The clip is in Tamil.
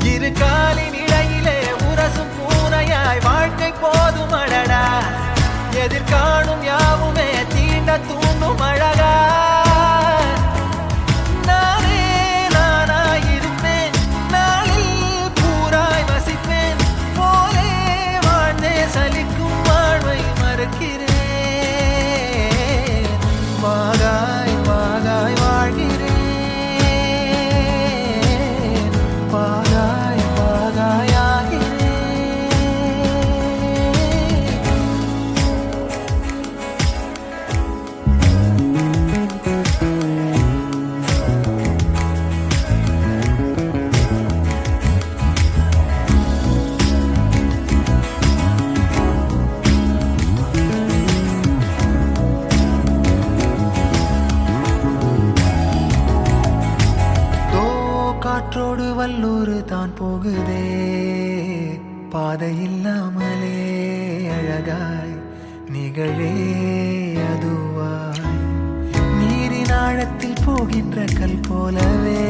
இரு காலின் இடையிலே உரசும் பூனையாய் வாழ்க்கை போதும் அழடா எதிர்காணும் யாவுமே தீண்ட தூண்டும் அழகா நானே நானாயிருப்பேன் நாளில் பூராய் வசிப்பேன் போலே வாழ்ந்தே சலிக்கும் வாழ்வை மறுக்கிறேன் வாகாய் வாகாய் வாழ்கிறேன் வாகாய் வாகாய் ஆகிறேன் காற்றோடு வல்லூர் தான் போகுதே பாதை இல்லாமலே அழகாய் நிகழே அதுவாய் நீரின் ஆழத்தில் போகின்ற கல் போலவே